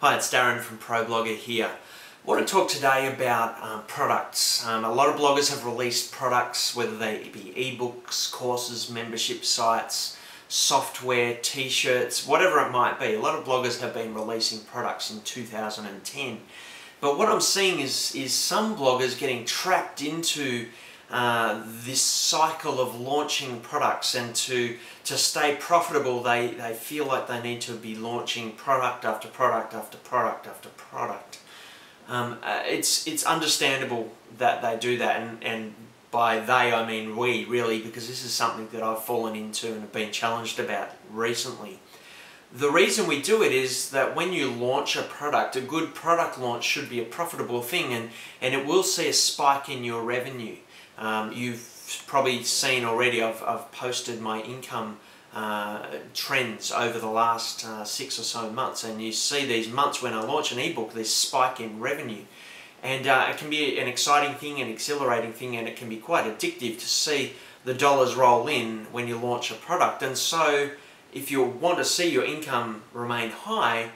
Hi, it's Darren from ProBlogger here. I want to talk today about products. A lot of bloggers have released products, whether they be ebooks, courses, membership sites, software, t-shirts, whatever it might be. A lot of bloggers have been releasing products in 2010. But what I'm seeing is some bloggers getting trapped into this cycle of launching products, and to stay profitable they feel like they need to be launching product after product after product after product. It's understandable that they do that, and by they I mean we, really, because this is something that I've fallen into and have been challenged about recently. The reason we do it is that when you launch a product, a good product launch should be a profitable thing, and it will see a spike in your revenue. You've probably seen already I've posted my income trends over the last 6 or so months, and you see these months when I launch an ebook, this spike in revenue. And it can be an exciting thing, an exhilarating thing, and it can be quite addictive to see the dollars roll in when you launch a product. And so if you want to see your income remain high,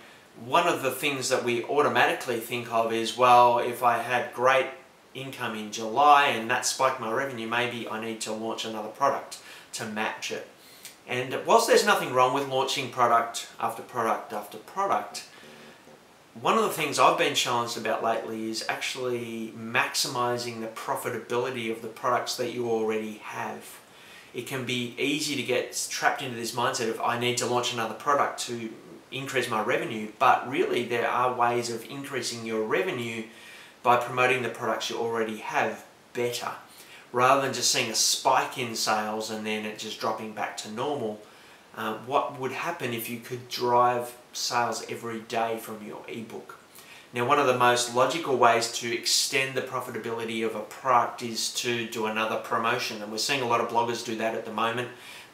one of the things that we automatically think of is, well, if I had great income in July and that spiked my revenue, maybe I need to launch another product to match it. And whilst there's nothing wrong with launching product after product after product, one of the things I've been challenged about lately is actually maximizing the profitability of the products that you already have. It can be easy to get trapped into this mindset of I need to launch another product to increase my revenue, but really there are ways of increasing your revenue by promoting the products you already have better, rather than just seeing a spike in sales and then it just dropping back to normal. What would happen if you could drive sales every day from your ebook? Now, one of the most logical ways to extend the profitability of a product is to do another promotion, and we're seeing a lot of bloggers do that at the moment.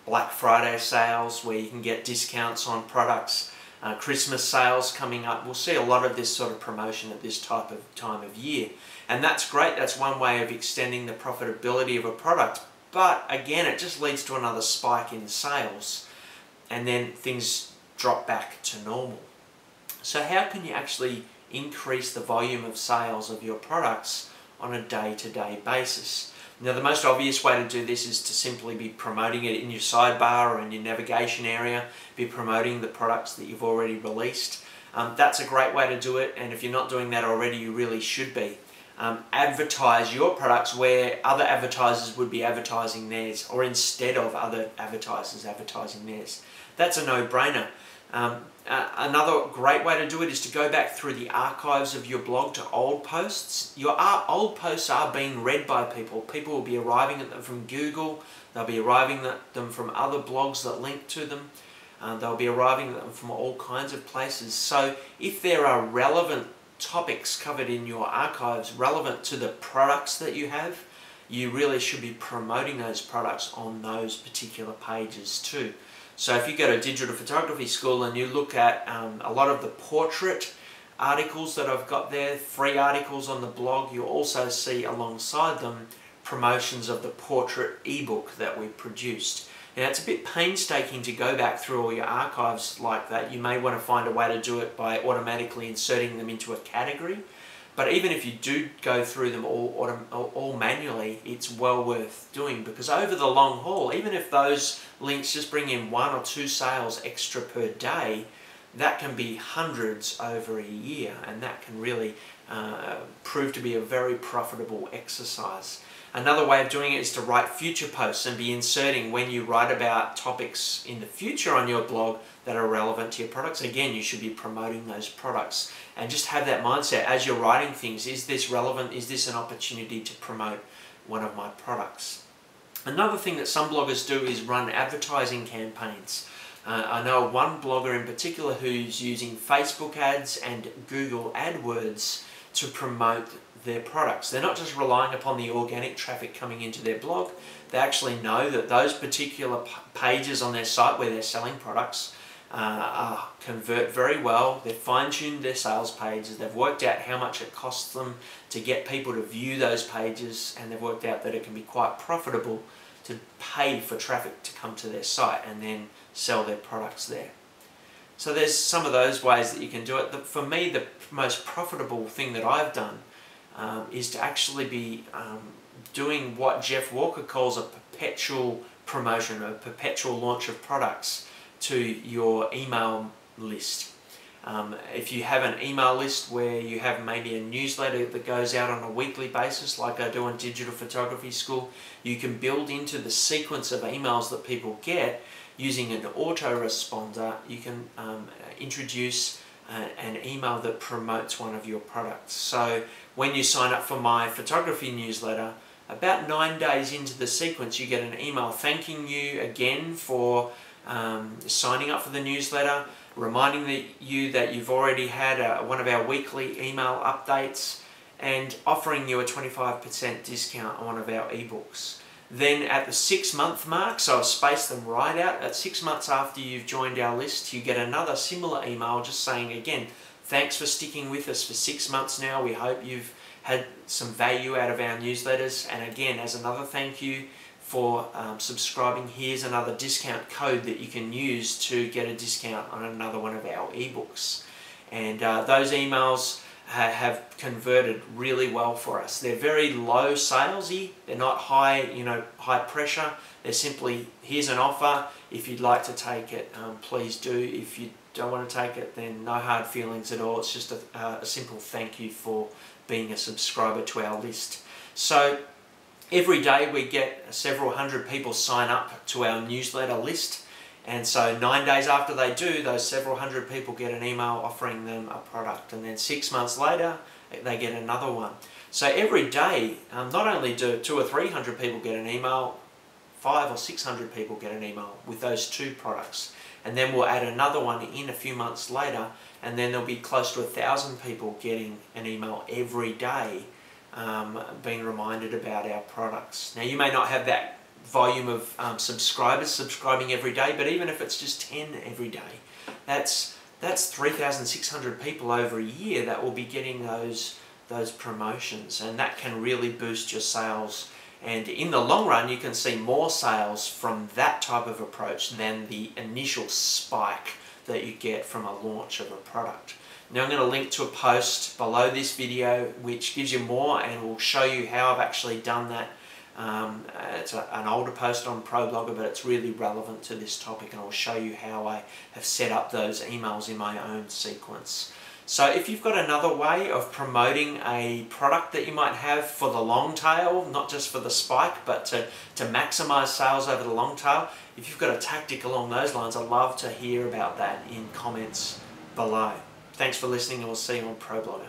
Black Friday sales, where you can get discounts on products. Christmas sales coming up. We'll see a lot of this sort of promotion at this type of time of year, and that's great. That's one way of extending the profitability of a product, but again it just leads to another spike in sales, and then things drop back to normal. So how can you actually increase the volume of sales of your products on a day-to-day basis? Now, the most obvious way to do this is to simply be promoting it in your sidebar or in your navigation area, be promoting the products that you've already released. That's a great way to do it, and if you're not doing that already, you really should be. Advertise your products where other advertisers would be advertising theirs, or instead of other advertisers advertising theirs. That's a no-brainer. Another great way to do it is to go back through the archives of your blog to old posts. Your old posts are being read by people. People will be arriving at them from Google. They'll be arriving at them from other blogs that link to them. They'll be arriving at them from all kinds of places. So if there are relevant topics covered in your archives relevant to the products that you have, you really should be promoting those products on those particular pages too. So if you go to digital photography school and you look at a lot of the portrait articles that I've got there, free articles on the blog, you'll also see alongside them promotions of the portrait ebook that we produced. Now, it's a bit painstaking to go back through all your archives like that. You may want to find a way to do it by automatically inserting them into a category. But even if you do go through them all manually, it's well worth doing, because over the long haul, even if those links just bring in 1 or 2 sales extra per day, that can be hundreds over a year, and that can really prove to be a very profitable exercise. Another way of doing it is to write future posts and be inserting, when you write about topics in the future on your blog that are relevant to your products, again, you should be promoting those products, and just have that mindset as you're writing things. Is this relevant? Is this an opportunity to promote one of my products? Another thing that some bloggers do is run advertising campaigns. I know one blogger in particular who's using Facebook ads and Google AdWords to promote their products. They're not just relying upon the organic traffic coming into their blog. They actually know that those particular pages on their site where they're selling products convert very well. They've fine-tuned their sales pages. They've worked out how much it costs them to get people to view those pages, and they've worked out that it can be quite profitable to pay for traffic to come to their site and then sell their products there. So there's some of those ways that you can do it. For me, the most profitable thing that I've done is to actually be doing what Jeff Walker calls a perpetual promotion, a perpetual launch of products to your email list. If you have an email list where you have maybe a newsletter that goes out on a weekly basis, like I do in Digital Photography School, you can build into the sequence of emails that people get using an autoresponder. You can introduce an email that promotes one of your products. So when you sign up for my photography newsletter, about 9 days into the sequence, you get an email thanking you again for signing up for the newsletter, reminding you that you've already had one of our weekly email updates, and offering you a 25% discount on one of our ebooks. Then at the 6-month mark, so I've spaced them right out, at 6 months after you've joined our list, you get another similar email just saying again, thanks for sticking with us for 6 months now. We hope you've had some value out of our newsletters, and again, as another thank you for subscribing, here's another discount code that you can use to get a discount on another one of our ebooks. And those emails have converted really well for us. They're very low salesy, they're not high, high pressure. They're simply, here's an offer, if you'd like to take it, please do. If you don't want to take it, then no hard feelings at all. It's just a simple thank you for being a subscriber to our list. So every day we get several hundred people sign up to our newsletter list, and so 9 days after they do, those several hundred people get an email offering them a product, and then 6 months later they get another one. So every day, not only do 200 or 300 people get an email, 500 or 600 people get an email with those 2 products, and then we'll add another one in a few months later, and then there'll be close to 1,000 people getting an email every day, being reminded about our products. Now, you may not have that volume of subscribers subscribing every day, but even if it's just 10 every day, that's 3,600 people over a year that will be getting those promotions, and that can really boost your sales. And in the long run, you can see more sales from that type of approach than the initial spike that you get from a launch of a product. Now I'm going to link to a post below this video which gives you more and will show you how I've actually done that. It's an older post on ProBlogger, but it's really relevant to this topic, and I'll show you how I have set up those emails in my own sequence. So if you've got another way of promoting a product that you might have for the long tail, not just for the spike, but to maximize sales over the long tail, if you've got a tactic along those lines, I'd love to hear about that in comments below. Thanks for listening, and we'll see you on ProBlogger.